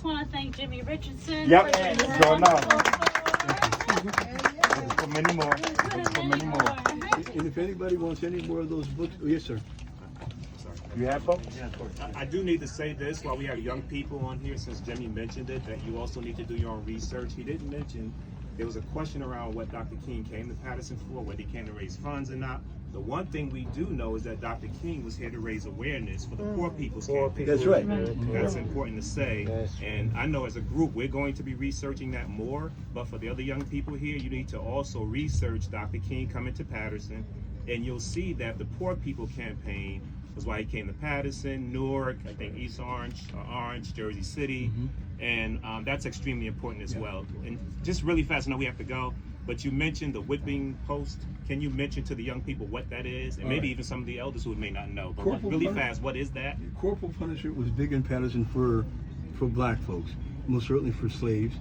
I want to thank Jimmy Richardson. Yep, for this sure enough. wonderful For many more. For many more. And if anybody wants any more of those books, oh, yes, sir. You have folks? Yeah, of course. I do need to say this while we have young people on here, since Jimmy mentioned it, that you also need to do your own research. He didn't mention, there was a question around what Dr. King came to Patterson for, whether he came to raise funds or not. The one thing we do know is that Dr. King was here to raise awareness for the poor people's campaign. That's right. That's important to say. And I know as a group, we're going to be researching that more, but for the other young people here, you need to also research Dr. King coming to Patterson, and you'll see that the Poor People Campaign was why he came to Patterson, Newark, I think East Orange, Jersey City, and that's extremely important as well. And just really fast, I know we have to go, but you mentioned the whipping post. Can you mention to the young people what that is, and maybe even some of the elders who may not know? But really fast, what is that? Corporal punishment was big in Patterson for black folks, most certainly for slaves.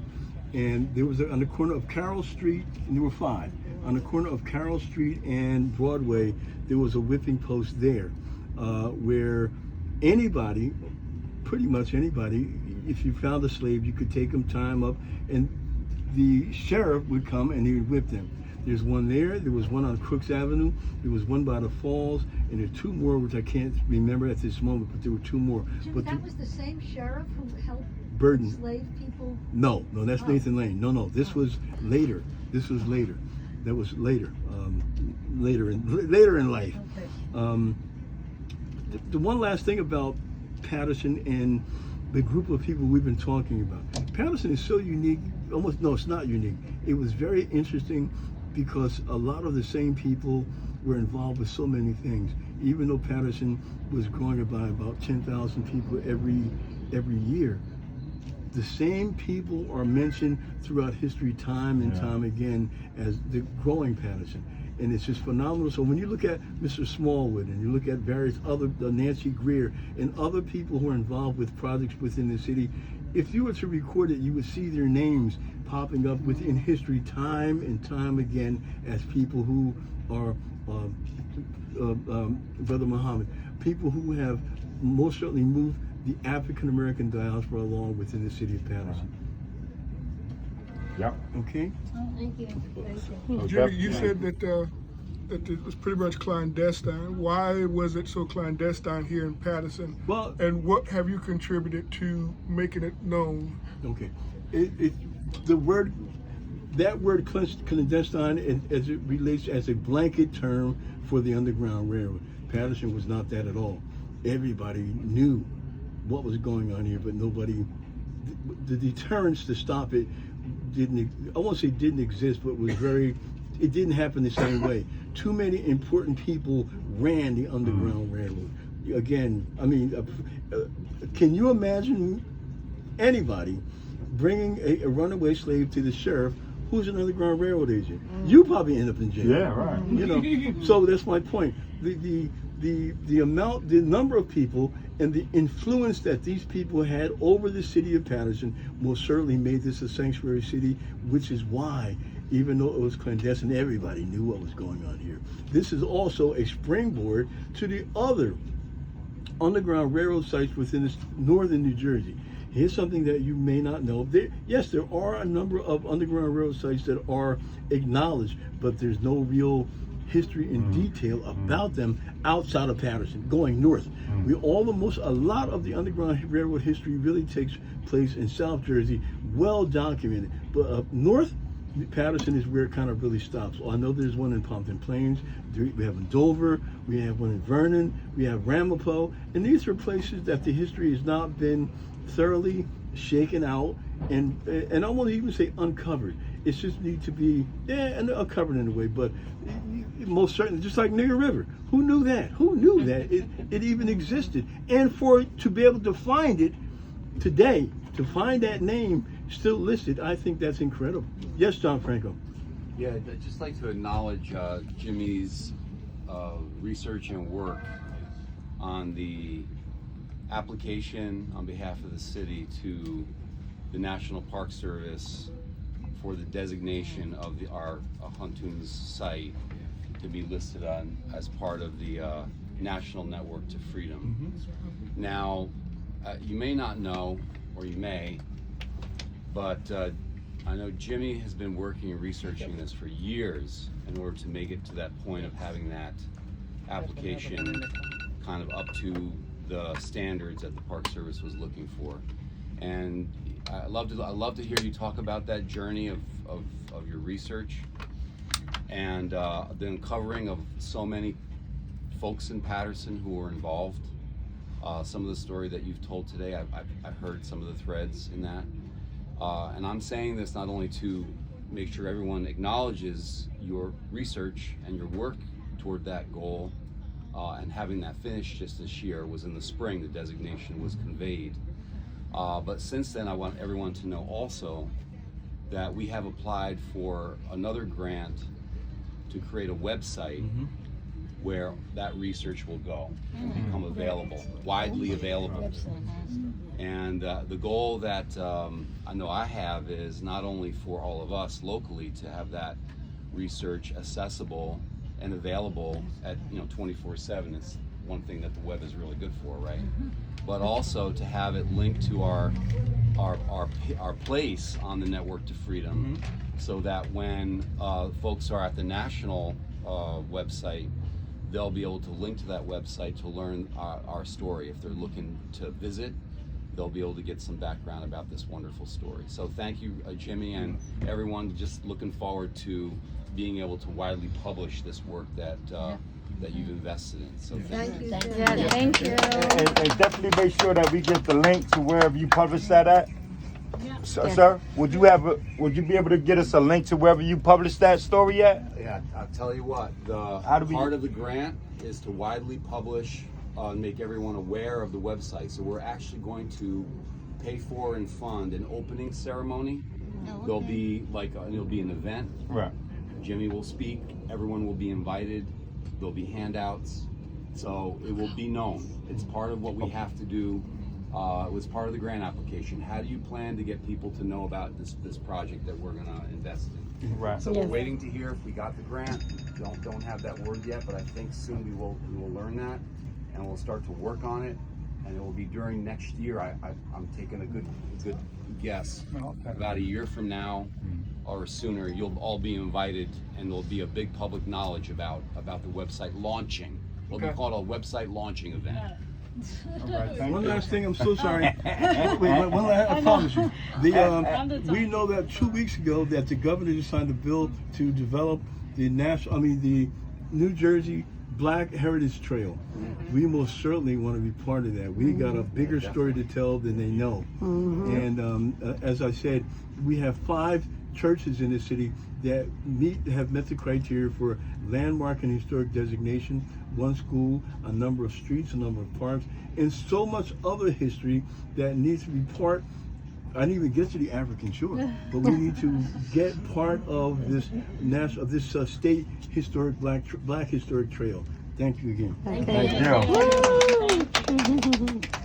And there was on the corner of Carroll Street, and there were 5. On the corner of Carroll Street and Broadway, there was a whipping post there. Where anybody, pretty much anybody, if you found a slave, you could take them, tie them up, and the sheriff would come and he would whip them. There's one there was one on Crooks Avenue, there was one by the Falls, and there are 2 more which I can't remember at this moment, but there were 2 more. Jim, but that was the same sheriff who helped Burden. slave people? No, that's Nathan Lane. No, this was later. This was later. That was later. Later in life. Okay. The one last thing about Patterson and the group of people we've been talking about. Patterson is so unique, it's not unique. It was very interesting because a lot of the same people were involved with so many things. Even though Patterson was growing by about 10,000 people every year, the same people are mentioned throughout history time and time again as the growing Patterson. And it's just phenomenal. So when you look at Mr. Smallwood and you look at various other, Nancy Greer and other people who are involved with projects within the city, if you were to record it, you would see their names popping up within history time and time again as people who are, Brother Muhammad, people who have most certainly moved the African American diaspora along within the city of Patterson. Yep. Okay? Oh, thank you. Thank you. Jimmy, you said that it was pretty much clandestine. Why was it so clandestine here in Patterson? Well, and what have you contributed to making it known? okay. That word clandestine, as it relates as a blanket term for the Underground Railroad. Patterson was not that at all. Everybody knew what was going on here, but nobody, the deterrence to stop it I won't say didn't exist, but it didn't happen the same way. Too many important people ran the Underground Railroad. Again, I mean, can you imagine anybody bringing a runaway slave to the sheriff who's an Underground Railroad agent? You probably end up in jail. Yeah, right. You know, so that's my point. The number of people and the influence that these people had over the city of Patterson most certainly made this a sanctuary city, which is why, even though it was clandestine, everybody knew what was going on here. This is also a springboard to the other Underground Railroad sites within northern New Jersey. Here's something that you may not know. There are a number of Underground Railroad sites that are acknowledged, but there's no real history in detail about them outside of Patterson, going north. A lot of the Underground Railroad history really takes place in South Jersey, well documented. But up north, Patterson is where it kind of really stops. Well, I know there's one in Pompton Plains, we have in Dover, we have one in Vernon, we have Ramapo, and these are places that the history has not been thoroughly shaken out, and I won't even say uncovered. It just needs to be, and uncovered in a way, but most certainly, just like Nigger River. Who knew that? Who knew that it even existed? And to be able to find it today, to find that name still listed, I think that's incredible. Yes, John Franco. Yeah, I'd just like to acknowledge Jimmy's research and work on the application on behalf of the city to the National Park Service for the designation of our Huntoons site to be listed on as part of the National Network to Freedom. Now, you may not know, or you may, but I know Jimmy has been working and researching this for years in order to make it to that point of having that application kind of up to the standards that the Park Service was looking for. And I love to hear you talk about that journey of your research and the uncovering of so many folks in Patterson who were involved. Some of the story that you've told today, I've heard some of the threads in that. And I'm saying this not only to make sure everyone acknowledges your research and your work toward that goal, and having that finished just this year. Was in the spring, the designation was conveyed. But since then, I want everyone to know also that we have applied for another grant to create a website where that research will go and become available, widely available. And the goal that I know I have is not only for all of us locally to have that research accessible and available at 24/7. It's one thing that the web is really good for, right? But also to have it linked to our place on the Network to Freedom, so that when folks are at the national website, they'll be able to link to that website to learn our story. If they're looking to visit, they'll be able to get some background about this wonderful story. So thank you, Jimmy, and everyone. Just looking forward to being able to widely publish this work that you've invested in. So thank you. Yeah, thank you. And definitely make sure that we get the link to wherever you publish that at. Yeah. Sir, would you be able to get us a link to wherever you published that story at? Yeah, I'll tell you what, the part of the grant is to widely publish and make everyone aware of the website. So we're actually going to pay for and fund an opening ceremony. There'll be it'll be an event. Right. Jimmy will speak, everyone will be invited, there'll be handouts, so it will be known. It's part of what we have to do. It was part of the grant application. How do you plan to get people to know about this project that we're gonna invest in? Right. So we're waiting to hear if we got the grant. Don't have that word yet, but I think soon we will learn that, and we'll start to work on it, and it will be during next year. I'm taking a good guess. About a year from now or sooner, you'll all be invited, and there'll be a big public knowledge about the website launching. It'll be called a website launching event. One last thing, I'm so sorry. Wait, one last, I promise you. We know that 2 weeks ago that the governor just signed a bill to develop the New Jersey Black Heritage Trail. We most certainly want to be part of that. We got a bigger story to tell than they know. And as I said, we have 5 churches in the city that have met the criteria for landmark and historic designation, 1 school, a number of streets, a number of parks, and so much other history that needs to be part. I didn't even get to the African shore, but we need to get part of this state historic Black historic trail. Thank you again. Thank you.